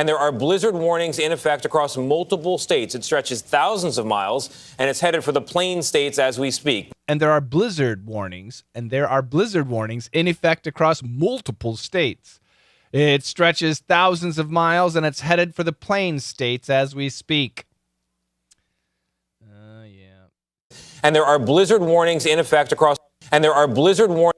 And there are blizzard warnings in effect across multiple states. It stretches thousands of miles, and it's headed for the plain states as we speak. And there are blizzard warnings, in effect across multiple states. It stretches thousands of miles, and it's headed for the plain states as we speak. And there are blizzard warnings in effect across. And there are blizzard warnings.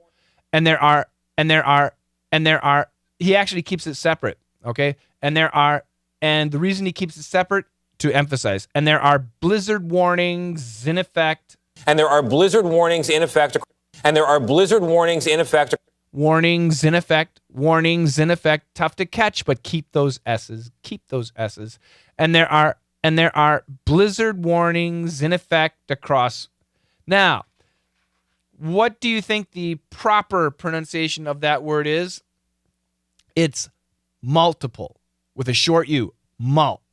He actually keeps it separate, okay? And the reason he keeps it separate, to emphasize, and there are blizzard warnings in effect. And there are blizzard warnings in effect. And there are blizzard warnings in effect. Warnings in effect. Warnings in effect. Tough to catch, but keep those S's. Keep those S's. And there are blizzard warnings in effect across. Now, what do you think the proper pronunciation of that word is? It's multiple with a short U. Multiple.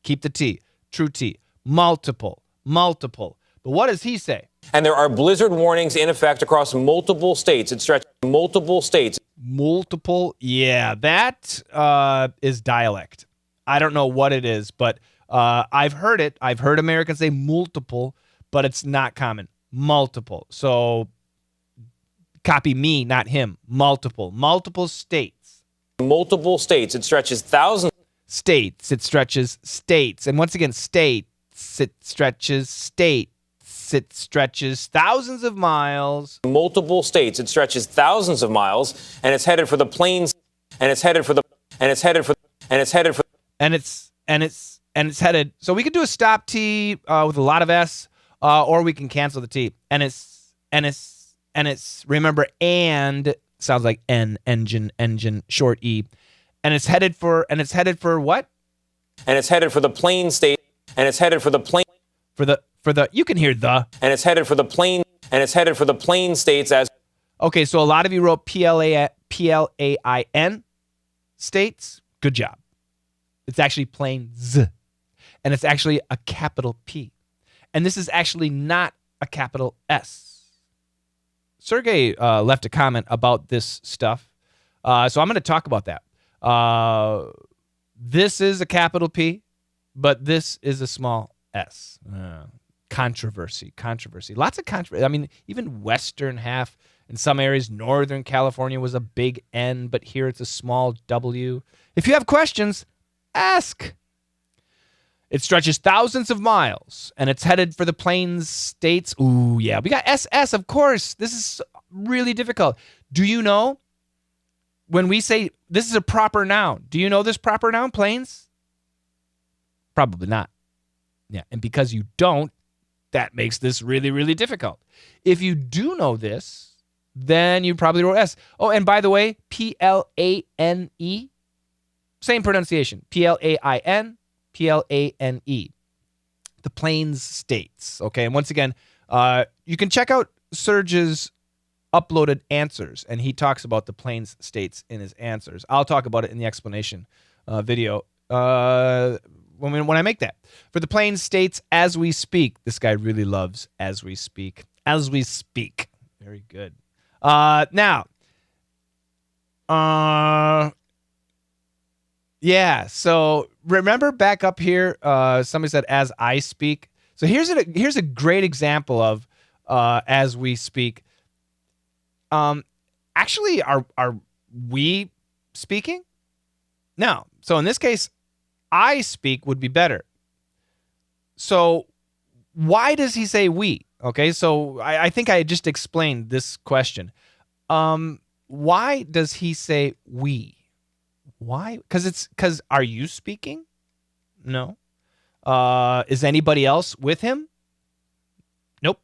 Keep the T. True T. Multiple. But what does he say? And there are blizzard warnings in effect across multiple states. It stretches multiple states. Multiple. Yeah, that is dialect. I don't know what it is, but I've heard it. I've heard Americans say multiple, but it's not common. Multiple. So copy me, not him. Multiple states. Multiple states. It stretches thousands. States. It stretches states. And once again, states. It stretches states. It stretches thousands of miles. Multiple states. It stretches thousands of miles, and it's headed for the plains. And it's headed. So we could do a stop T with a lot of S, or we can cancel the T. And it's remember, and sounds like N, engine, short E. And it's headed for what? And it's headed for the plain state. And it's headed for the plain. For the you can hear the. And it's headed for the plain. And it's headed for the plain states as. Okay, so a lot of you wrote PLAIN states. Good job. It's actually plain Z. And it's actually a capital P. And this is actually not a capital S. Sergey left a comment about this stuff. So I'm going to talk about that. This is a capital P, but this is a small S. Controversy. Lots of controversy. I mean, even western half, in some areas, Northern California was a big N, but here it's a small W. If you have questions, ask. It stretches thousands of miles, and it's headed for the plains states. Ooh, yeah. We got SS, of course. This is really difficult. Do you know when we say this is a proper noun? Do you know this proper noun, plains? Probably not. Yeah, and because you don't, that makes this really, really difficult. If you do know this, then you probably wrote S. Oh, and by the way, P-L-A-N-E, same pronunciation. P-L-A-I-N, P-L-A-N-E. The plains states. Okay, and once again, you can check out Serge's uploaded answers, and he talks about the plains states in his answers. I'll talk about it in the explanation video when I make that. For the plains states as we speak. This guy really loves as we speak. As we speak. Very good. Now, yeah, so remember back up here, somebody said as I speak. So here's a great example of as we speak. Actually, are we speaking? No. So in this case, I speak would be better. So why does he say we? Okay, so I think I just explained this question. Why does he say we? Why? Because are you speaking? No. Is anybody else with him? Nope.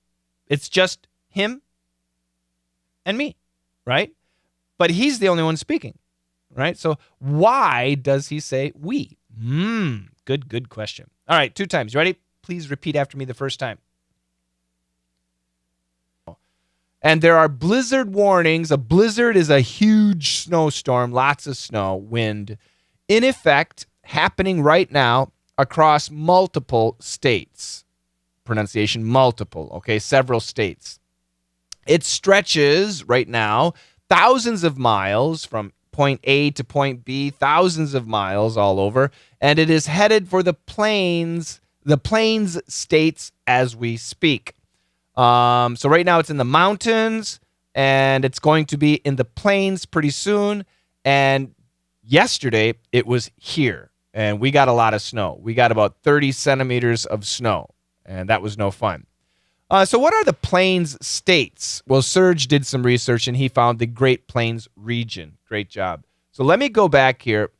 It's just him and me, right? But he's the only one speaking, right? So why does he say we? Good question. All right, 2 times. You ready? Please repeat after me the first time. And there are blizzard warnings. A blizzard is a huge snowstorm, lots of snow, wind, in effect, happening right now across multiple states. Pronunciation multiple, okay, several states. It stretches right now thousands of miles from point A to point B, thousands of miles all over, and it is headed for the plains states as we speak. So right now it's in the mountains, and it's going to be in the plains pretty soon. And yesterday it was here, and we got a lot of snow. We got about 30 centimeters of snow, and that was no fun. So what are the plains states? Well, Serge did some research, and he found the Great Plains region. Great job. So let me go back here,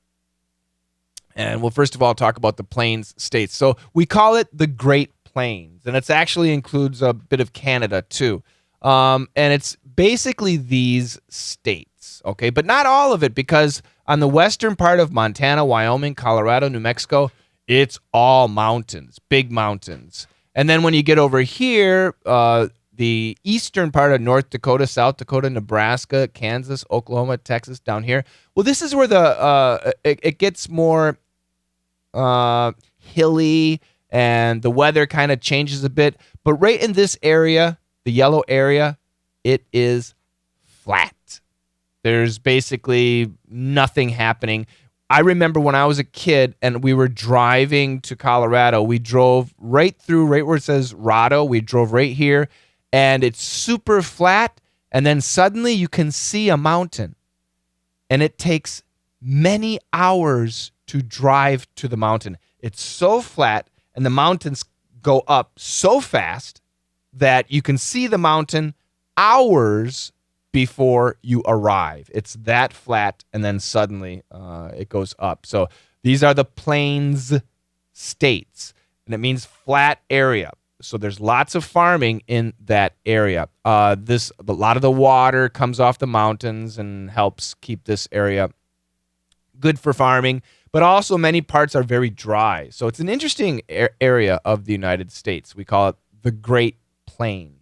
and we'll first of all talk about the plains states. So we call it the Great Plains, and it actually includes a bit of Canada too. And it's basically these states, okay? But not all of it, because on the western part of Montana, Wyoming, Colorado, New Mexico, it's all mountains, big mountains. And then when you get over here, the eastern part of North Dakota, South Dakota, Nebraska, Kansas, Oklahoma, Texas, down here, well, this is where it gets more hilly, and the weather kind of changes a bit. But right in this area, the yellow area, it is flat. There's basically nothing happening. I remember when I was a kid and we were driving to Colorado, we drove right where it says Rado. We drove right here, and it's super flat, and then suddenly you can see a mountain, and it takes many hours to drive to the mountain. It's so flat, and the mountains go up so fast that you can see the mountain hours before you arrive. It's that flat, and then suddenly it goes up. So these are the plains states, and it means flat area. So there's lots of farming in that area. A lot of the water comes off the mountains and helps keep this area good for farming, but also many parts are very dry. So it's an interesting area of the United States. We call it the Great Plains.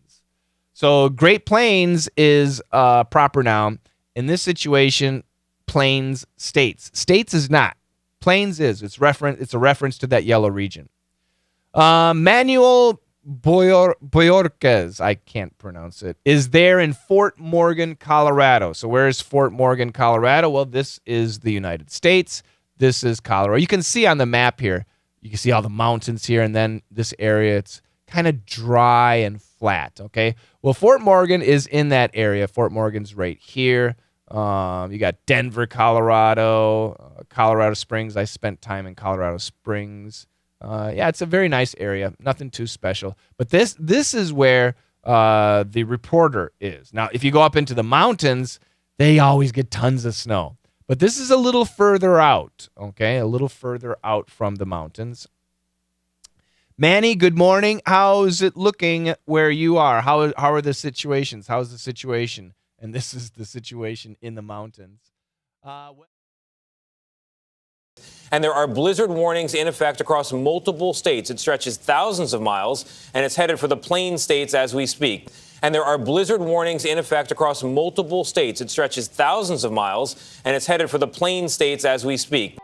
So Great Plains is a proper noun. In this situation, plains states. States is not. Plains is. It's a reference to that yellow region. Manuel Boyorquez, I can't pronounce it, is there in Fort Morgan, Colorado. So where is Fort Morgan, Colorado? Well, this is the United States. This is Colorado. You can see on the map here, you can see all the mountains here, and then this area, it's kind of dry and flat, okay? Well, Fort Morgan is in that area. Fort Morgan's right here. You got Denver, Colorado, Colorado Springs. I spent time in Colorado Springs. Yeah, it's a very nice area. Nothing too special. But this is where the reporter is. Now, if you go up into the mountains, they always get tons of snow. But this is a little further out, okay? A little further out from the mountains. Manny, good morning. How's it looking where you are? How are the situations? How's the situation? And this is the situation in the mountains. And there are blizzard warnings in effect across multiple states. It stretches thousands of miles, and it's headed for the plains states as we speak. And there are blizzard warnings in effect across multiple states. It stretches thousands of miles, and it's headed for the plains states as we speak.